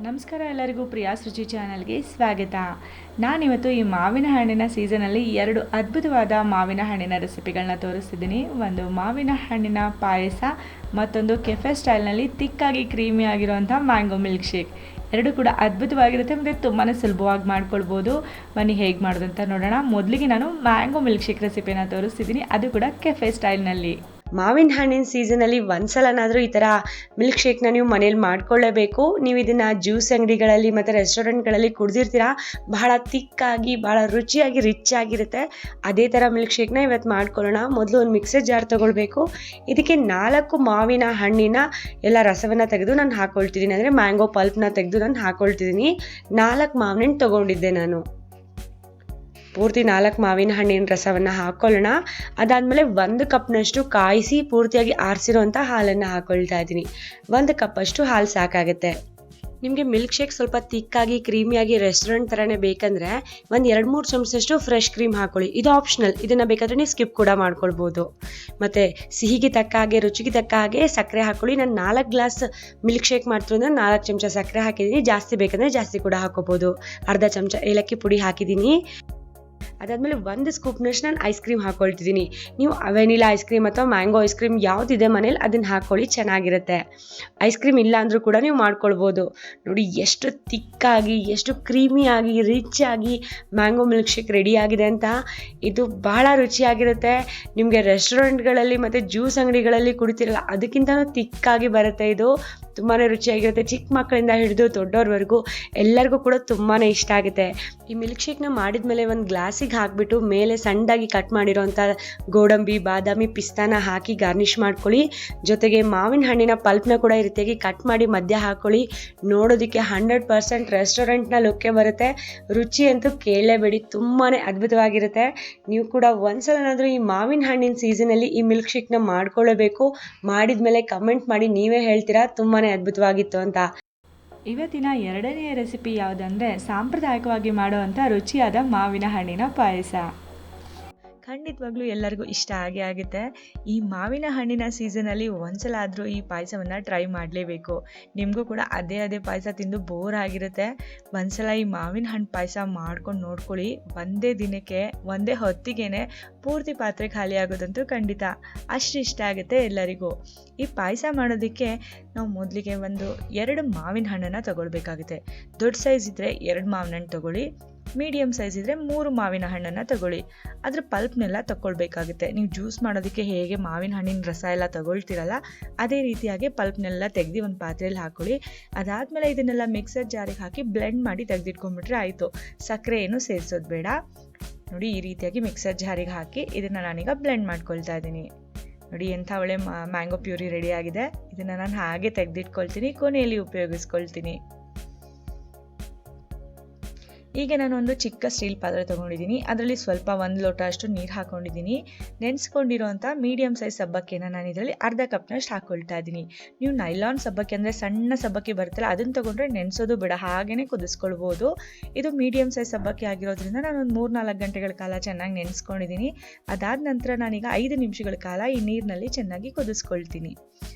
ನಮಸ್ಕಾರ ಎಲ್ಲರಿಗೂ ಪ್ರಿಯಾಸ್ ರುಚಿ ಚಾನಲ್ಗೆ ಸ್ವಾಗತ. ನಾನಿವತ್ತು ಈ ಮಾವಿನ ಹಣ್ಣಿನ ಸೀಸನಲ್ಲಿ 2 ಅದ್ಭುತವಾದ ಮಾವಿನ ಹಣ್ಣಿನ ರೆಸಿಪಿಗಳನ್ನ ತೋರಿಸ್ತಿದ್ದೀನಿ. ಒಂದು ಮಾವಿನ ಹಣ್ಣಿನ ಪಾಯಸ, ಮತ್ತೊಂದು ಕೆಫೆ ಸ್ಟೈಲ್ನಲ್ಲಿ ತಿಕ್ಕಾಗಿ ಕ್ರೀಮಿ ಆಗಿರುವಂಥ ಮ್ಯಾಂಗೋ ಮಿಲ್ಕ್ ಶೇಕ್. ಎರಡು ಕೂಡ ಅದ್ಭುತವಾಗಿರುತ್ತೆ ಮತ್ತು ತುಂಬಾ ಸುಲಭವಾಗಿ ಮಾಡ್ಕೊಳ್ಬೋದು. ಬನ್ನಿ ಹೇಗೆ ಮಾಡೋದು ಅಂತ ನೋಡೋಣ. ಮೊದಲಿಗೆ ನಾನು ಮ್ಯಾಂಗೋ ಮಿಲ್ಕ್ ಶೇಕ್ ರೆಸಿಪಿನ ತೋರಿಸ್ತಿದ್ದೀನಿ, ಅದು ಕೂಡ ಕೆಫೆ ಸ್ಟೈಲ್ನಲ್ಲಿ. ಮಾವಿನ ಹಣ್ಣಿನ ಸೀಸನಲ್ಲಿ ಒಂದ್ಸಲನಾದರೂ ಈ ಥರ ಮಿಲ್ಕ್ ಶೇಕ್ನ ನೀವು ಮನೇಲಿ ಮಾಡ್ಕೊಳ್ಳೇಬೇಕು. ನೀವು ಇದನ್ನು ಜ್ಯೂಸ್ ಅಂಗಡಿಗಳಲ್ಲಿ ಮತ್ತು ರೆಸ್ಟೋರೆಂಟ್ಗಳಲ್ಲಿ ಕುಡ್ದಿರ್ತೀರಾ. ಬಹಳ ತಿಕ್ಕಾಗಿ, ಬಹಳ ರುಚಿಯಾಗಿ, ರಿಚ್ ಆಗಿರುತ್ತೆ. ಅದೇ ಥರ ಮಿಲ್ಕ್ ಶೇಕ್ನ ಇವತ್ತು ಮಾಡ್ಕೊಳ್ಳೋಣ. ಮೊದಲು ಒಂದು ಮಿಕ್ಸರ್ ಜಾರ್ ತೊಗೊಳ್ಬೇಕು. ಇದಕ್ಕೆ 4 ಮಾವಿನ ಹಣ್ಣಿನ ಎಲ್ಲ ರಸವನ್ನು ತೆಗೆದು ನಾನು ಹಾಕ್ಕೊಳ್ತಿದ್ದೀನಿ, ಅಂದರೆ ಮ್ಯಾಂಗೋ ಪಲ್ಪ್ನ ತೆಗೆದು ನಾನು ಹಾಕ್ಕೊಳ್ತಿದ್ದೀನಿ. 4 ಮಾವಿನ ಹಣ್ಣು ತೊಗೊಂಡಿದ್ದೆ ನಾನು. ಪೂರ್ತಿ 4 ಮಾವಿನ ಹಣ್ಣಿನ ರಸವನ್ನು ಹಾಕ್ಕೊಳ್ಳೋಣ. ಅದಾದಮೇಲೆ 1 ಕಪ್ನಷ್ಟು ಕಾಯಿಸಿ ಪೂರ್ತಿಯಾಗಿ ಆರಿಸಿರೋಂಥ ಹಾಲನ್ನು ಹಾಕ್ಕೊಳ್ತಾ ಇದ್ದೀನಿ. 1 ಕಪ್ಪಷ್ಟು ಹಾಲು ಸಾಕಾಗುತ್ತೆ. ನಿಮಗೆ ಮಿಲ್ಕ್ ಶೇಕ್ ಸ್ವಲ್ಪ ತಿಕ್ಕಾಗಿ ಕ್ರೀಮಿಯಾಗಿ ರೆಸ್ಟೋರೆಂಟ್ ಥರನೇ ಬೇಕಂದರೆ ಒಂದು 2-3 ಚಮಚದಷ್ಟು ಫ್ರೆಶ್ ಕ್ರೀಮ್ ಹಾಕ್ಕೊಳ್ಳಿ. ಇದು ಆಪ್ಷನಲ್, ಇದನ್ನು ಬೇಕಾದರೆ ನೀವು ಸ್ಕಿಪ್ ಕೂಡ ಮಾಡ್ಕೊಳ್ಬೋದು. ಮತ್ತು ಸಿಹಿಗೆ ತಕ್ಕ ಹಾಗೆ, ರುಚಿಗೆ ತಕ್ಕ ಹಾಗೆ ಸಕ್ಕರೆ ಹಾಕ್ಕೊಳ್ಳಿ. ನಾನು 4 ಗ್ಲಾಸ್ ಮಿಲ್ಕ್ ಶೇಕ್ ಮಾಡ್ತಿರೋದ್ರೆ 4 ಚಮಚ ಸಕ್ಕರೆ ಹಾಕಿದ್ದೀನಿ. ಜಾಸ್ತಿ ಬೇಕಂದರೆ ಜಾಸ್ತಿ ಕೂಡ ಹಾಕೋಬೋದು. ಅರ್ಧ ಚಮಚ ಏಲಕ್ಕಿ ಪುಡಿ ಹಾಕಿದ್ದೀನಿ. ಅದಾದಮೇಲೆ 1 ಸ್ಕೂಪ್ನಷ್ಟು ನಾನು ಐಸ್ ಕ್ರೀಮ್ ಹಾಕ್ಕೊಳ್ತಿದ್ದೀನಿ. ನೀವು ವೆನಿಲಾ ಐಸ್ ಕ್ರೀಮ್ ಅಥವಾ ಮ್ಯಾಂಗೋ ಐಸ್ ಕ್ರೀಮ್ ಯಾವುದಿದೆ ಮನೇಲಿ ಅದನ್ನು ಹಾಕ್ಕೊಳ್ಳಿ, ಚೆನ್ನಾಗಿರುತ್ತೆ. ಐಸ್ ಕ್ರೀಮ್ ಇಲ್ಲ ಅಂದರೂ ಕೂಡ ನೀವು ಮಾಡ್ಕೊಳ್ಬೋದು. ನೋಡಿ ಎಷ್ಟು ತಿಕ್ಕಾಗಿ, ಎಷ್ಟು ಕ್ರೀಮಿಯಾಗಿ, ರಿಚ್ ಆಗಿ ಮ್ಯಾಂಗೋ ಮಿಲ್ಕ್ ಶೇಕ್ ರೆಡಿಯಾಗಿದೆ ಅಂತ. ಇದು ಬಹಳ ರುಚಿಯಾಗಿರುತ್ತೆ. ನಿಮಗೆ ರೆಸ್ಟೋರೆಂಟ್ಗಳಲ್ಲಿ ಮತ್ತು ಜ್ಯೂಸ್ ಅಂಗಡಿಗಳಲ್ಲಿ ಕುಡಿತಿರಲ್ಲ, ಅದಕ್ಕಿಂತಲೂ ತಿಕ್ಕಾಗಿ ಬರುತ್ತೆ. ಇದು ತುಂಬಾ ರುಚಿಯಾಗಿರುತ್ತೆ. ಚಿಕ್ಕ ಮಕ್ಕಳಿಂದ ಹಿಡಿದು ದೊಡ್ಡವ್ರವರೆಗೂ ಎಲ್ಲರಿಗೂ ಕೂಡ ತುಂಬಾ ಇಷ್ಟ ಆಗುತ್ತೆ. ಈ ಮಿಲ್ಕ್ ಶೇಕ್ನ ಮಾಡಿದ್ಮೇಲೆ ಒಂದು ಗ್ಲಾಸಿಗೆ ಹಾಕಿಬಿಟ್ಟು ಮೇಲೆ ಸಣ್ಣದಾಗಿ ಕಟ್ ಮಾಡಿರೋಂಥ ಗೋಡಂಬಿ, ಬಾದಾಮಿ, ಪಿಸ್ತಾನ ಹಾಕಿ ಗಾರ್ನಿಷ್ ಮಾಡ್ಕೊಳ್ಳಿ. ಜೊತೆಗೆ ಮಾವಿನ ಹಣ್ಣಿನ ಪಲ್ಪ್ನ ಕೂಡ ಈ ರೀತಿಯಾಗಿ ಕಟ್ ಮಾಡಿ ಮಧ್ಯ ಹಾಕ್ಕೊಳ್ಳಿ. ನೋಡೋದಕ್ಕೆ 100% ರೆಸ್ಟೋರೆಂಟ್ನ ಲುಕ್ಕೆ ಬರುತ್ತೆ. ರುಚಿ ಅಂತೂ ಕೇಳಲೇಬೇಡಿ, ತುಂಬಾ ಅದ್ಭುತವಾಗಿರುತ್ತೆ. ನೀವು ಕೂಡ ಒಂದ್ಸಲನಾದರೂ ಈ ಮಾವಿನ ಹಣ್ಣಿನ ಸೀಸನಲ್ಲಿ ಈ ಮಿಲ್ಕ್ ಶೇಕ್ನ ಮಾಡ್ಕೊಳ್ಳೇಬೇಕು. ಮಾಡಿದ್ಮೇಲೆ ಕಮೆಂಟ್ ಮಾಡಿ ನೀವೇ ಹೇಳ್ತೀರಾ ತುಂಬಾ ಅದ್ಭುತವಾಗಿತ್ತು ಅಂತ. ಇವತ್ತಿನ 2ನೇ ರೆಸಿಪಿ ಯಾವುದಂದರೆ ಸಾಂಪ್ರದಾಯಿಕವಾಗಿ ಮಾಡುವಂಥ ರುಚಿಯಾದ ಮಾವಿನ ಹಣ್ಣಿನ ಪಾಯಸ. ಖಂಡಿತವಾಗ್ಲೂ ಎಲ್ಲರಿಗೂ ಇಷ್ಟ ಆಗೇ ಆಗುತ್ತೆ. ಈ ಮಾವಿನ ಹಣ್ಣಿನ ಸೀಸನಲ್ಲಿ ಒಂದ್ಸಲ ಆದರೂ ಈ ಪಾಯಸವನ್ನು ಟ್ರೈ ಮಾಡಲೇಬೇಕು. ನಿಮಗೂ ಕೂಡ ಅದೇ ಪಾಯಸ ತಿಂದು ಬೋರ್ ಆಗಿರುತ್ತೆ. ಒಂದ್ಸಲ ಈ ಮಾವಿನ ಹಣ್ಣು ಪಾಯಸ ಮಾಡ್ಕೊಂಡು ನೋಡ್ಕೊಳ್ಳಿ. ಒಂದೇ ದಿನಕ್ಕೆ, ಒಂದೇ ಹೊತ್ತಿಗೆ ಪೂರ್ತಿ ಪಾತ್ರೆ ಖಾಲಿ ಆಗೋದಂತೂ ಖಂಡಿತ. ಅಷ್ಟು ಇಷ್ಟ ಆಗುತ್ತೆ ಎಲ್ಲರಿಗೂ. ಈ ಪಾಯಸ ಮಾಡೋದಕ್ಕೆ ನಾವು ಮೊದಲಿಗೆ 2 ಮಾವಿನ ಹಣ್ಣನ್ನು ತಗೊಳ್ಬೇಕಾಗುತ್ತೆ. ದೊಡ್ಡ ಸೈಜ್ ಇದ್ದರೆ 2 ಮಾವಿನ ಹಣ್ಣು ತಗೊಳ್ಳಿ. ಮೀಡಿಯಮ್ ಸೈಜ್ ಇದ್ದರೆ 3 ಮಾವಿನ ಹಣ್ಣನ್ನು ತಗೊಳ್ಳಿ. ಅದ್ರ ಪಲ್ಪ್ನೆಲ್ಲ ತಗೊಳ್ಬೇಕಾಗುತ್ತೆ. ನೀವು ಜ್ಯೂಸ್ ಮಾಡೋದಕ್ಕೆ ಹೇಗೆ ಮಾವಿನ ಹಣ್ಣಿನ ರಸ ಎಲ್ಲ ತಗೊಳ್ತೀರಲ್ಲ, ಅದೇ ರೀತಿಯಾಗಿ ಪಲ್ಪ್ನೆಲ್ಲ ತೆಗೆದು ಒಂದು ಪಾತ್ರೆಯಲ್ಲಿ ಹಾಕ್ಕೊಳ್ಳಿ. ಅದಾದಮೇಲೆ ಇದನ್ನೆಲ್ಲ ಮಿಕ್ಸರ್ ಜಾರಿಗೆ ಹಾಕಿ ಬ್ಲೆಂಡ್ ಮಾಡಿ ತೆಗೆದಿಟ್ಕೊಂಡ್ಬಿಟ್ರೆ ಆಯಿತು. ಸಕ್ಕರೆ ಏನು ಸೇರಿಸೋದು ಬೇಡ. ನೋಡಿ, ಈ ರೀತಿಯಾಗಿ ಮಿಕ್ಸರ್ ಜಾರಿಗೆ ಹಾಕಿ ಇದನ್ನು ನಾನೀಗ ಬ್ಲೆಂಡ್ ಮಾಡ್ಕೊಳ್ತಾ ಇದ್ದೀನಿ. ನೋಡಿ, ಎಂಥ ಒಳ್ಳೆ ಮ್ಯಾಂಗೋ ಪ್ಯೂರಿ ರೆಡಿ ಆಗಿದೆ. ಇದನ್ನು ನಾನು ಹಾಗೆ ತೆಗೆದಿಟ್ಕೊಳ್ತೀನಿ, ಕೊನೆಯಲ್ಲಿ ಉಪಯೋಗಿಸ್ಕೊಳ್ತೀನಿ. ಈಗ ನಾನು ಒಂದು ಚಿಕ್ಕ ಸ್ಟೀಲ್ ಪಾತ್ರೆ ತೊಗೊಂಡಿದ್ದೀನಿ. ಅದರಲ್ಲಿ ಸ್ವಲ್ಪ 1 ಲೋಟ ಅಷ್ಟು ನೀರು ಹಾಕ್ಕೊಂಡಿದ್ದೀನಿ. ನೆನೆಸ್ಕೊಂಡಿರೋಂಥ ಮೀಡಿಯಮ್ ಸೈಜ್ ಸಬ್ಬಕ್ಕಿನ ನಾನು ಇದರಲ್ಲಿ ಅರ್ಧ ಕಪ್ನಷ್ಟು ಹಾಕ್ಕೊಳ್ತಾ ಇದ್ದೀನಿ. ನೀವು ನೈಲಾನ್ ಸಬ್ಬಕ್ಕಿ ಅಂದರೆ ಸಣ್ಣ ಸಬ್ಬಕ್ಕಿ ಬರುತ್ತಲ್ಲ, ಅದನ್ನು ತೊಗೊಂಡ್ರೆ ನೆನೆಸೋದು ಬೇಡ, ಹಾಗೇ ಕುದಿಸ್ಕೊಳ್ಬೋದು. ಇದು ಮೀಡಿಯಮ್ ಸೈಜ್ ಸಬ್ಬಕ್ಕಿ ಆಗಿರೋದ್ರಿಂದ ನಾನು ಒಂದು 3-4 ಗಂಟೆಗಳ ಕಾಲ ಚೆನ್ನಾಗಿ ನೆನೆಸ್ಕೊಂಡಿದ್ದೀನಿ. ಅದಾದ ನಂತರ ನಾನೀಗ 5 ನಿಮಿಷಗಳ ಕಾಲ ಈ ನೀರಿನಲ್ಲಿ ಚೆನ್ನಾಗಿ ಕುದಿಸ್ಕೊಳ್ತೀನಿ.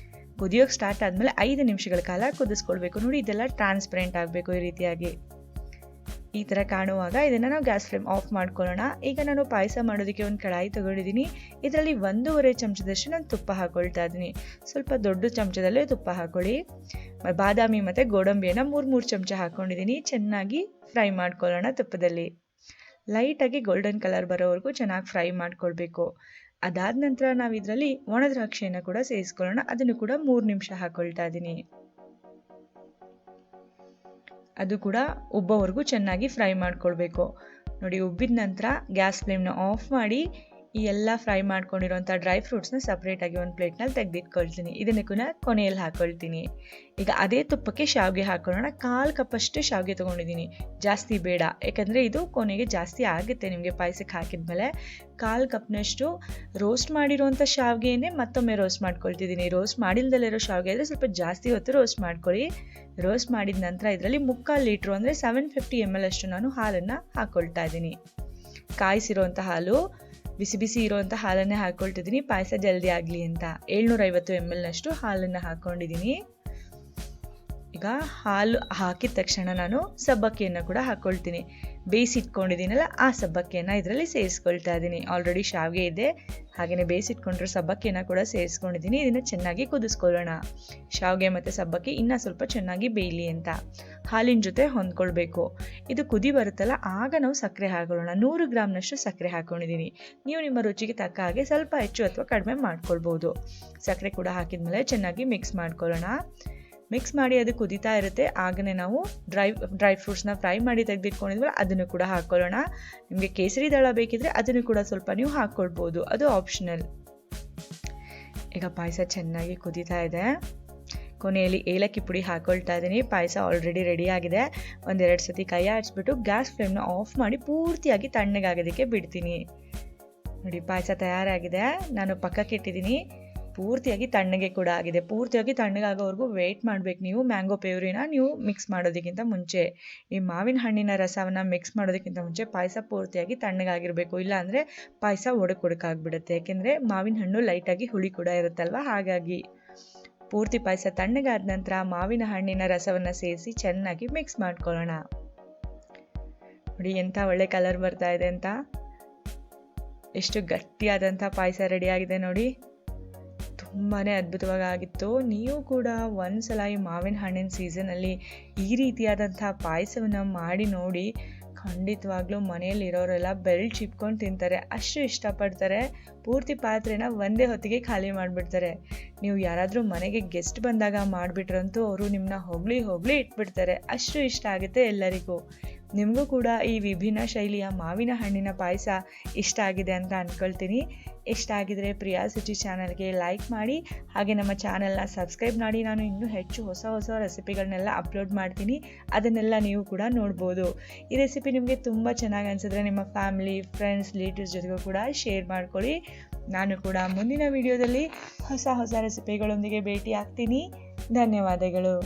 ಕುದಿಯೋಕ್ಕೆ ಸ್ಟಾರ್ಟ್ ಆದಮೇಲೆ 5 ನಿಮಿಷಗಳ ಕಾಲ ಕುದಿಸ್ಕೊಳ್ಬೇಕು. ನೋಡಿ, ಇದೆಲ್ಲ ಟ್ರಾನ್ಸ್ಪರೆಂಟ್ ಆಗಬೇಕು ಈ ರೀತಿಯಾಗಿ. ಈ ಥರ ಕಾಣುವಾಗ ಇದನ್ನು ನಾವು ಗ್ಯಾಸ್ ಫ್ಲೇಮ್ ಆಫ್ ಮಾಡ್ಕೊಳ್ಳೋಣ. ಈಗ ನಾನು ಪಾಯಸ ಮಾಡೋದಕ್ಕೆ ಒಂದು ಕಡಾಯಿ ತೊಗೊಂಡಿದ್ದೀನಿ. ಇದರಲ್ಲಿ 1.5 ಚಮಚದಷ್ಟು ನಾನು ತುಪ್ಪ ಹಾಕ್ಕೊಳ್ತಾ ಇದ್ದೀನಿ. ಸ್ವಲ್ಪ ದೊಡ್ಡ ಚಮಚದಲ್ಲೇ ತುಪ್ಪ ಹಾಕ್ಕೊಳ್ಳಿ. ಬಾದಾಮಿ ಮತ್ತು ಗೋಡಂಬಿಯನ್ನು 3 ಚಮಚ ಹಾಕ್ಕೊಂಡಿದ್ದೀನಿ. ಚೆನ್ನಾಗಿ ಫ್ರೈ ಮಾಡ್ಕೊಳ್ಳೋಣ ತುಪ್ಪದಲ್ಲಿ. ಲೈಟಾಗಿ ಗೋಲ್ಡನ್ ಕಲರ್ ಬರೋವರೆಗೂ ಚೆನ್ನಾಗಿ ಫ್ರೈ ಮಾಡ್ಕೊಳ್ಬೇಕು. ಅದಾದ ನಂತರ ನಾವು ಇದರಲ್ಲಿ ಒಣ ದ್ರಾಕ್ಷಿಯನ್ನು ಕೂಡ ಸೇರಿಸ್ಕೊಳ್ಳೋಣ. ಅದನ್ನು ಕೂಡ 3 ನಿಮಿಷ ಹಾಕ್ಕೊಳ್ತಾ ಇದ್ದೀನಿ. ಅದು ಕೂಡ ಉಬ್ಬೋವರೆಗೂ ಚೆನ್ನಾಗಿ ಫ್ರೈ ಮಾಡ್ಕೊಳ್ಬೇಕು. ನೋಡಿ, ಉಬ್ಬಿದ ನಂತರ ಗ್ಯಾಸ್ ಫ್ಲೇಮ್ನ ಆಫ್ ಮಾಡಿ ಈ ಎಲ್ಲ ಫ್ರೈ ಮಾಡ್ಕೊಂಡಿರೋಂಥ ಡ್ರೈ ಫ್ರೂಟ್ಸ್ನ ಸಪ್ರೇಟಾಗಿ ಒಂದು ಪ್ಲೇಟ್ನಲ್ಲಿ ತೆಗೆದಿಟ್ಕೊಳ್ತೀನಿ. ಇದನ್ನು ಕೂಡ ಕೊನೆಯಲ್ಲಿ ಹಾಕ್ಕೊಳ್ತೀನಿ. ಈಗ ಅದೇ ತುಪ್ಪಕ್ಕೆ ಶಾವಿಗೆ ಹಾಕೊಳ್ಳೋಣ. 1/4 ಕಪ್ಪಷ್ಟು ಶಾವಿಗೆ ತೊಗೊಂಡಿದ್ದೀನಿ, ಜಾಸ್ತಿ ಬೇಡ, ಯಾಕಂದರೆ ಇದು ಕೊನೆಗೆ ಜಾಸ್ತಿ ಆಗುತ್ತೆ ನಿಮಗೆ ಪಾಯಸಕ್ಕೆ ಹಾಕಿದ್ಮೇಲೆ. 1/4 ಕಪ್ನಷ್ಟು ರೋಸ್ಟ್ ಮಾಡಿರೋಂಥ ಶಾವಿಗೆಯೇ ಮತ್ತೊಮ್ಮೆ ರೋಸ್ಟ್ ಮಾಡ್ಕೊಳ್ತಿದ್ದೀನಿ. ರೋಸ್ಟ್ ಮಾಡಿಲ್ದಲ್ಲಿರೋ ಶಾವಿಗೆ ಆದರೆ ಸ್ವಲ್ಪ ಜಾಸ್ತಿ ಹೊತ್ತು ರೋಸ್ಟ್ ಮಾಡ್ಕೊಳ್ಳಿ. ರೋಸ್ಟ್ ಮಾಡಿದ ನಂತರ ಇದರಲ್ಲಿ 3/4 ಲೀಟ್ರು ಅಂದರೆ 750 ml ಅಷ್ಟು ನಾನು ಹಾಲನ್ನು ಹಾಕ್ಕೊಳ್ತಾ ಇದ್ದೀನಿ. ಕಾಯಿಸಿರೋಂಥ ಹಾಲು, ಬಿಸಿ ಬಿಸಿ ಇರೋವಂಥ ಹಾಲನ್ನೇ ಹಾಕ್ಕೊಳ್ತಿದ್ದೀನಿ, ಪಾಯಸ ಜಲ್ದಿ ಆಗಲಿ ಅಂತ. 750 ml ನಷ್ಟು ಹಾಲನ್ನು ಹಾಕ್ಕೊಂಡಿದ್ದೀನಿ. ಈಗ ಇವಾಗ ಹಾಲು ಹಾಕಿದ ತಕ್ಷಣ ನಾನು ಸಬ್ಬಕ್ಕಿಯನ್ನು ಕೂಡ ಹಾಕ್ಕೊಳ್ತೀನಿ. ಬೇಯಿಸಿಟ್ಕೊಂಡಿದ್ದೀನಲ್ಲ ಆ ಸಬ್ಬಕ್ಕಿಯನ್ನು ಇದರಲ್ಲಿ ಸೇರಿಸ್ಕೊಳ್ತಾ ಇದ್ದೀನಿ. ಆಲ್ರೆಡಿ ಶಾವಿಗೆ ಇದೆ, ಹಾಗೆಯೇ ಬೇಯಿಸಿಟ್ಕೊಂಡಿರೋ ಸಬ್ಬಕ್ಕಿಯನ್ನು ಕೂಡ ಸೇರಿಸ್ಕೊಂಡಿದ್ದೀನಿ. ಇದನ್ನು ಚೆನ್ನಾಗಿ ಕುದಿಸ್ಕೊಳ್ಳೋಣ. ಶಾವಿಗೆ ಮತ್ತು ಸಬ್ಬಕ್ಕಿ ಇನ್ನೂ ಸ್ವಲ್ಪ ಚೆನ್ನಾಗಿ ಬೇಯಲಿ ಅಂತ ಹಾಲಿನ ಜೊತೆ ಹೊಂದ್ಕೊಳ್ಬೇಕು. ಇದು ಕುದಿ ಬರುತ್ತಲ್ಲ ಆಗ ನಾವು ಸಕ್ಕರೆ ಹಾಕೊಳ್ಳೋಣ. 100 ಗ್ರಾಮ್ನಷ್ಟು ಸಕ್ಕರೆ ಹಾಕ್ಕೊಂಡಿದ್ದೀನಿ. ನೀವು ನಿಮ್ಮ ರುಚಿಗೆ ತಕ್ಕ ಹಾಗೆ ಸ್ವಲ್ಪ ಹೆಚ್ಚು ಅಥವಾ ಕಡಿಮೆ ಮಾಡ್ಕೊಳ್ಬೋದು. ಸಕ್ಕರೆ ಕೂಡ ಹಾಕಿದ್ಮೇಲೆ ಚೆನ್ನಾಗಿ ಮಿಕ್ಸ್ ಮಾಡ್ಕೊಳ್ಳೋಣ. ಮಿಕ್ಸ್ ಮಾಡಿ ಅದು ಕುದೀತಾ ಇರುತ್ತೆ. ಆಗನೇ ನಾವು ಡ್ರೈ ಫ್ರೂಟ್ಸ್ನ ಫ್ರೈ ಮಾಡಿ ತೆಗೆದಿಟ್ಕೊಂಡಿದ್ವಲ್ಲ ಅದನ್ನು ಕೂಡ ಹಾಕ್ಕೊಳ್ಳೋಣ. ನಿಮಗೆ ಕೇಸರಿ ದಳ ಬೇಕಿದ್ರೆ ಅದನ್ನು ಕೂಡ ಸ್ವಲ್ಪ ನೀವು ಹಾಕ್ಕೊಳ್ಬೋದು, ಅದು ಆಪ್ಷನಲ್. ಈಗ ಪಾಯಸ ಚೆನ್ನಾಗಿ ಕುದೀತಾ ಇದೆ. ಕೊನೆಯಲ್ಲಿ ಏಲಕ್ಕಿ ಪುಡಿ ಹಾಕ್ಕೊಳ್ತಾ ಇದ್ದೀನಿ. ಪಾಯಸ ಆಲ್ರೆಡಿ ರೆಡಿ ಆಗಿದೆ. 1-2 ಸತಿ ಕೈ ಆಡಿಸ್ಬಿಟ್ಟು ಗ್ಯಾಸ್ ಫ್ಲೇಮ್ನ ಆಫ್ ಮಾಡಿ ಪೂರ್ತಿಯಾಗಿ ತಣ್ಣಗಾಗೋದಕ್ಕೆ ಬಿಡ್ತೀನಿ. ನೋಡಿ, ಪಾಯಸ ತಯಾರಾಗಿದೆ. ನಾನು ಪಕ್ಕಕ್ಕೆ ಇಟ್ಟಿದ್ದೀನಿ. ಪೂರ್ತಿಯಾಗಿ ತಣ್ಣಗೆ ಕೂಡ ಆಗಿದೆ. ಪೂರ್ತಿಯಾಗಿ ತಣ್ಣಗಾಗೋವರೆಗೂ ವೆಯ್ಟ್ ಮಾಡಬೇಕು. ನೀವು ಮ್ಯಾಂಗೋ ಪ್ಯೂರಿನ ನೀವು ಮಿಕ್ಸ್ ಮಾಡೋದಕ್ಕಿಂತ ಮುಂಚೆ, ಈ ಮಾವಿನ ಹಣ್ಣಿನ ರಸವನ್ನು ಮಿಕ್ಸ್ ಮಾಡೋದಕ್ಕಿಂತ ಮುಂಚೆ ಪಾಯಸ ಪೂರ್ತಿಯಾಗಿ ತಣ್ಣಗಾಗಿರಬೇಕು. ಇಲ್ಲಾಂದರೆ ಪಾಯಸ ಒಡಕಾಗ್ಬಿಡುತ್ತೆ. ಯಾಕೆಂದರೆ ಮಾವಿನ ಹಣ್ಣು ಲೈಟಾಗಿ ಹುಳಿ ಕೂಡ ಇರುತ್ತಲ್ವ, ಹಾಗಾಗಿ ಪೂರ್ತಿ ಪಾಯಸ ತಣ್ಣಗಾದ ನಂತರ ಮಾವಿನ ಹಣ್ಣಿನ ರಸವನ್ನು ಸೇರಿಸಿ ಚೆನ್ನಾಗಿ ಮಿಕ್ಸ್ ಮಾಡ್ಕೊಳ್ಳೋಣ. ನೋಡಿ ಎಂಥ ಒಳ್ಳೆ ಕಲರ್ ಬರ್ತಾ ಇದೆ ಅಂತ. ಎಷ್ಟು ಗಟ್ಟಿಯಾದಂಥ ಪಾಯಸ ರೆಡಿಯಾಗಿದೆ ನೋಡಿ. ತುಂಬಾ ಅದ್ಭುತವಾಗಿ ಆಗಿತ್ತು. ನೀವು ಕೂಡ ಒಂದ್ಸಲ ಈ ಮಾವಿನ ಹಣ್ಣಿನ ಸೀಸನಲ್ಲಿ ಈ ರೀತಿಯಾದಂಥ ಪಾಯಸವನ್ನು ಮಾಡಿ ನೋಡಿ. ಖಂಡಿತವಾಗ್ಲೂ ಮನೆಯಲ್ಲಿರೋರೆಲ್ಲ ಬೆರಳು ಚಿಪ್ಕೊಂಡು ತಿಂತಾರೆ, ಅಷ್ಟು ಇಷ್ಟಪಡ್ತಾರೆ. ಪೂರ್ತಿ ಪಾತ್ರೆನ ಒಂದೇ ಹೊತ್ತಿಗೆ ಖಾಲಿ ಮಾಡಿಬಿಡ್ತಾರೆ. ನೀವು ಯಾರಾದರೂ ಮನೆಗೆ ಗೆಸ್ಟ್ ಬಂದಾಗ ಮಾಡಿಬಿಟ್ರಂತೂ ಅವರು ನಿಮ್ಮನ್ನ ಹೊಗಳಿ ಇಟ್ಬಿಡ್ತಾರೆ. ಅಷ್ಟು ಇಷ್ಟ ಆಗುತ್ತೆ ಎಲ್ಲರಿಗೂ. ನಿಮಗೂ ಕೂಡ ಈ ವಿಭಿನ್ನ ಶೈಲಿಯ ಮಾವಿನ ಹಣ್ಣಿನ ಪಾಯಸ ಇಷ್ಟ ಆಗಿದೆ ಅಂತ ಅಂದ್ಕೊಳ್ತೀನಿ. ಇಷ್ಟ ಆಗಿದರೆ ಪ್ರಿಯಾಸ್ ರುಚಿ ಚಾನಲ್ಗೆ ಲೈಕ್ ಮಾಡಿ, ಹಾಗೆ ನಮ್ಮ ಚಾನಲ್ನ ಸಬ್ಸ್ಕ್ರೈಬ್ ಮಾಡಿ. ನಾನು ಇನ್ನೂ ಹೆಚ್ಚು ಹೊಸ ರೆಸಿಪಿಗಳನ್ನೆಲ್ಲ ಅಪ್ಲೋಡ್ ಮಾಡ್ತೀನಿ, ಅದನ್ನೆಲ್ಲ ನೀವು ಕೂಡ ನೋಡ್ಬೋದು. ಈ ರೆಸಿಪಿ ನಿಮಗೆ ತುಂಬ ಚೆನ್ನಾಗಿ ಅನಿಸಿದ್ರೆ ನಿಮ್ಮ ಫ್ಯಾಮಿಲಿ, ಫ್ರೆಂಡ್ಸ್, ರಿಲೇಟಿವ್ಸ್ ಜೊತೆಗೂ ಕೂಡ ಶೇರ್ ಮಾಡ್ಕೊಳ್ಳಿ. ನಾನು ಕೂಡ ಮುಂದಿನ ವಿಡಿಯೋದಲ್ಲಿ ಹೊಸ ರೆಸಿಪಿಗಳೊಂದಿಗೆ ಭೇಟಿ ಆಗ್ತೀನಿ. ಧನ್ಯವಾದಗಳು.